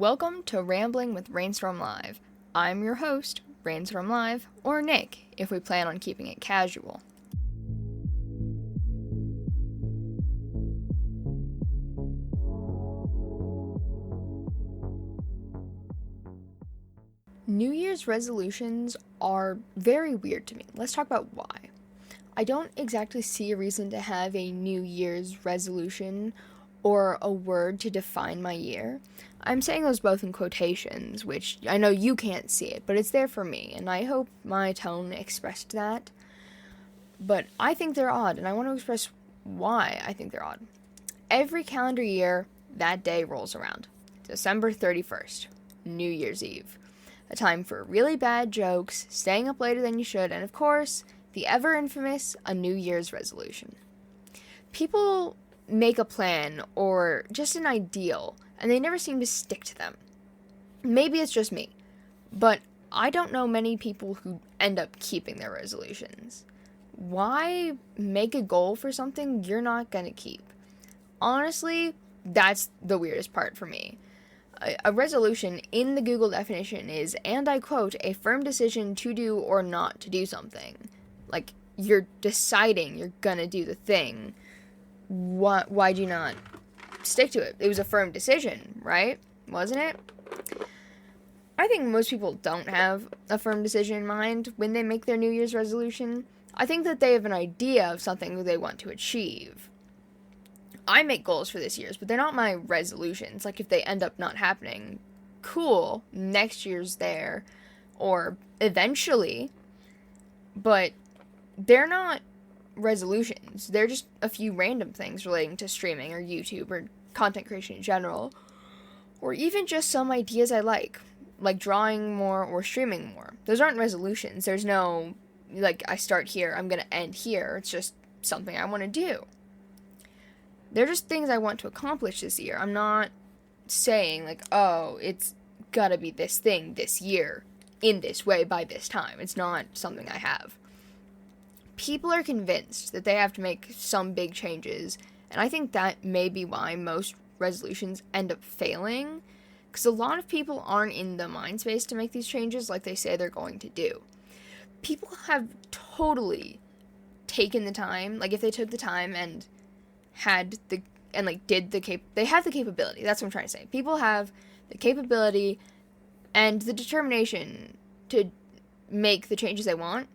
Welcome to Rambling with Rainstorm Live. I'm your host, Rainstorm Live, or Nick, if we plan on keeping it casual. New Year's resolutions are very weird to me. Let's talk about why. I don't exactly see a reason to have a New Year's resolution or a word to define my year. I'm saying those both in quotations, which I know you can't see it, but it's there for me, and I hope my tone expressed that. But I think they're odd, and I want to express why I think they're odd. Every calendar year, that day rolls around. December 31st, New Year's Eve. A time for really bad jokes, staying up later than you should, and of course, the ever infamous, a New Year's resolution. People make a plan or just an ideal, and they never seem to stick to them. Maybe it's just me, but I don't know many people who end up keeping their resolutions. Why make a goal for something you're not gonna keep? Honestly, that's the weirdest part for me. A resolution in the Google definition is, and I quote, a firm decision to do or not to do something. Like, you're deciding you're gonna do the thing. Why'd you not stick to it? It was a firm decision, right? Wasn't it? I think most people don't have a firm decision in mind when they make their New Year's resolution. I think that they have an idea of something they want to achieve. I make goals for this year's, but they're not my resolutions. Like, if they end up not happening, cool, next year's there, or eventually, but they're not resolutions. They're just a few random things relating to streaming or YouTube or content creation in general, or even just some ideas I like drawing more or streaming more. Those aren't resolutions. There's no, like, I start here, I'm gonna end here. It's just something I want to do. They're just things I want to accomplish this year. I'm not saying, like, oh, it's gotta be this thing this year, in this way, by this time. It's not something I have. People are convinced that they have to make some big changes, and I think that may be why most resolutions end up failing, because a lot of people aren't in the mind space to make these changes like they say they're going to do. People have totally taken the time, like, if they took the time and they have the capability. That's what I'm trying to say. People have the capability and the determination to make the changes they want.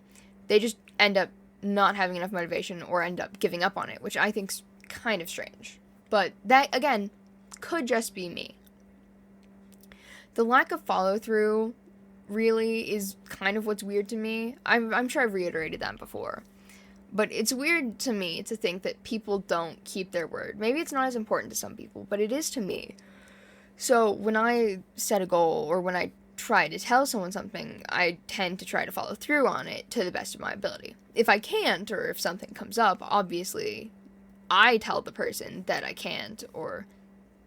They just end up not having enough motivation or end up giving up on it, which I think's kind of strange. But that, again, could just be me. The lack of follow-through really is kind of what's weird to me. I'm sure I've reiterated that before. But it's weird to me to think that people don't keep their word. Maybe it's not as important to some people, but it is to me. So when I set a goal or when I try to tell someone something, I tend to try to follow through on it to the best of my ability. If I can't, or if something comes up, obviously, I tell the person that I can't, or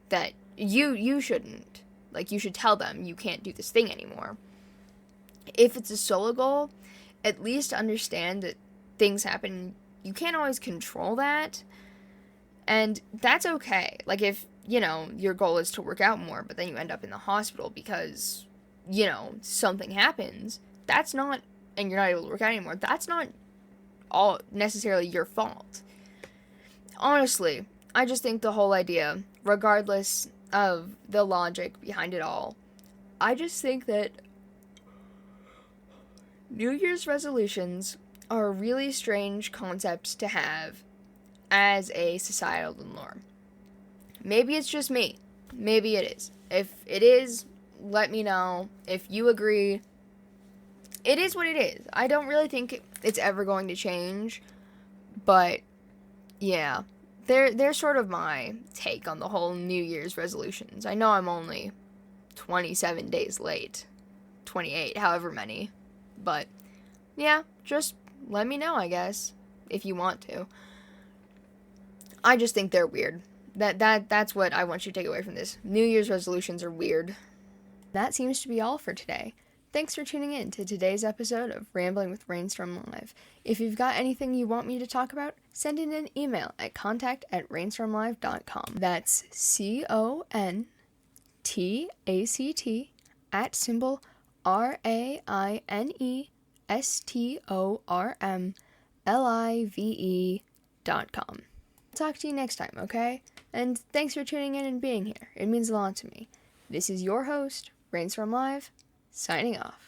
that you shouldn't. Like, you should tell them you can't do this thing anymore. If it's a solo goal, at least understand that things happen. You can't always control that, and that's okay. Like, if, your goal is to work out more, but then you end up in the hospital because, something happens, that's not, and you're not able to work out anymore, that's not all necessarily your fault. Honestly, I just think the whole idea, regardless of the logic behind it all, I just think that New Year's resolutions are a really strange concept to have as a societal norm. Maybe it's just me. Maybe it is. If it is, let me know. If you agree, it is what it is. I don't really think it's ever going to change, but yeah, they're sort of my take on the whole New Year's resolutions. I know I'm only 27 days late, 28, however many, but yeah, just let me know, I guess, if you want to. I just think they're weird. That's what I want you to take away from this. New Year's resolutions are weird. That seems to be all for today. Thanks for tuning in to today's episode of Rambling with Rainstorm Live. If you've got anything you want me to talk about, send in an email at contact@rainstormlive.com. That's TACT at symbol RAINESTORMLIVE.com. Talk to you next time, okay? And thanks for tuning in and being here. It means a lot to me. This is your host, Rainstorm Live, signing off.